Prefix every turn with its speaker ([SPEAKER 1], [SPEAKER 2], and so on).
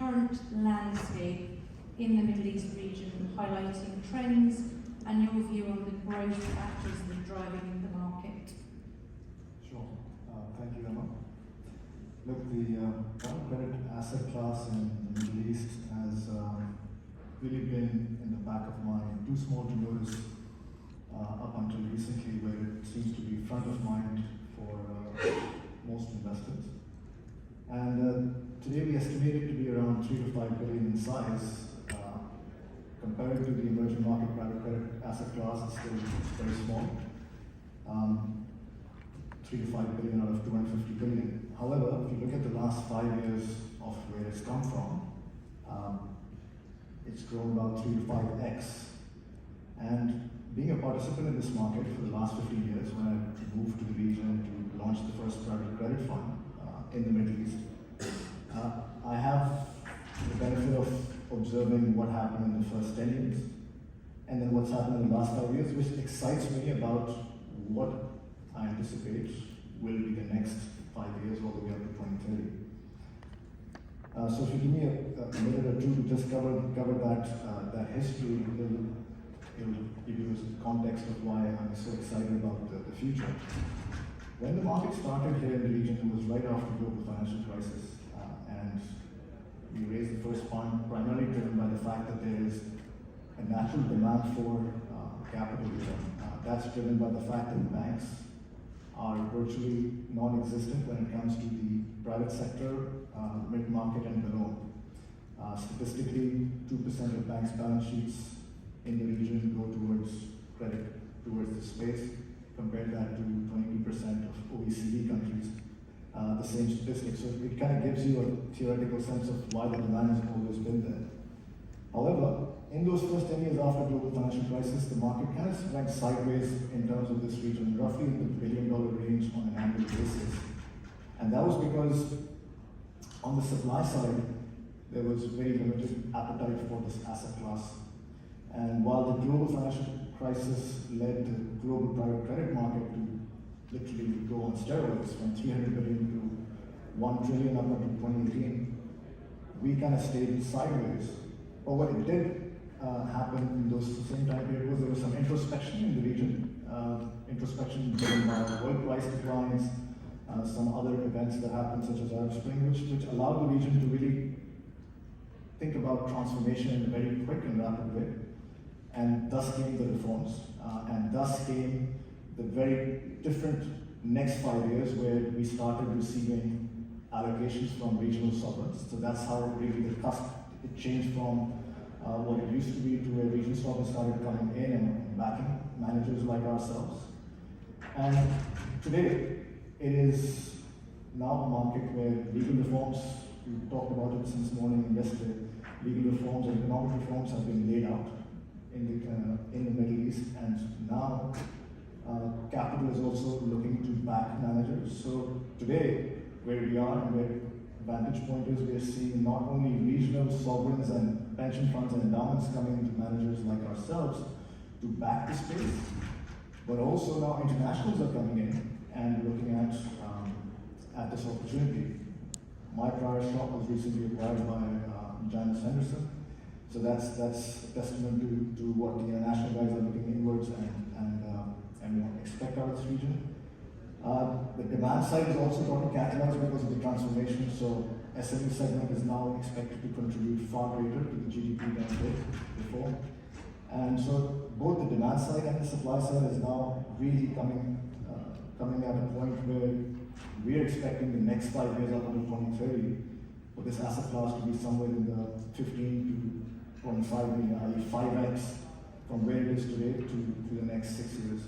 [SPEAKER 1] current landscape in the Middle East region, highlighting trends and your view on the growth factors that are driving the market.
[SPEAKER 2] Sure. Thank you, Emma. Look, the private credit asset class in the Middle East has really been in the back of mind, too small to notice up until recently, where it seems to be front of mind for most investors. And today we estimate it to be around 3 to 5 billion in size. Compared to the emerging market private credit asset class, it's still very small. 3 to 5 billion out of 250 billion. However, if you look at the last 5 years of where it's come from, it's grown about 3 to 5x. And being a participant in this market for the last 15 years, when I moved to the region to launch the first private credit fund in the Middle East, I have the benefit of observing what happened in the first 10 years, and then what's happened in the last 5 years, which excites me about what I anticipate will be the next 5 years all the way up to 2030. So if you give me a minute or two to just cover that history, it'll give you a context of why I'm so excited about the future. When the market started here in the region, it was right after the global financial crisis, and we raised the first fund primarily driven by the fact that there is a natural demand for capital here. That's driven by the fact that banks are virtually non-existent when it comes to the private sector, mid-market and below. Statistically, 2% of banks' balance sheets in the region go towards credit, towards the space. Compare that to 22% of OECD countries, the same statistics. So it kind of gives you a theoretical sense of why the demand has always been there. However, in those first 10 years after the global financial crisis, the market kind of went sideways in terms of this region, roughly in the billion-dollar range on an annual basis. And that was because on the supply side, there was very limited appetite for this asset class. And while the global financial crisis led the global private credit market to literally go on steroids from 300 billion to 1 trillion up until 2018, we kind of stayed sideways. But what it did happen in those same time period was there was some introspection in the region, introspection driven by oil price declines, some other events that happened such as Arab Spring, which allowed the region to really think about transformation in a very quick and rapid way. And thus came the reforms, and thus came the very different next 5 years where we started receiving allocations from regional sovereigns. So that's how really the cusp, it changed from what it used to be to where regional sovereigns started coming in and backing managers like ourselves. And today, it is now a market where legal reforms, we talked about it since morning and yesterday, legal reforms and economic reforms have been laid out in the Middle East, and now capital is also looking to back managers. So today, where we are and where vantage point is, we are seeing not only regional sovereigns and pension funds and endowments coming into managers like ourselves to back the space, but also now internationals are coming in and looking at this opportunity. My prior shop was recently acquired by Janus Henderson. So that's a testament to what the international guys are looking inwards and expect out of this region. The demand side is also got catalyzed because of the transformation. So SME segment is now expected to contribute far greater to the GDP than it did before. And so both the demand side and the supply side is now really coming at a point where we're expecting the next 5 years up until 2030 for this asset class to be somewhere in the 15 to 25 million, i.e. 5x from where it is today to the next 6 years.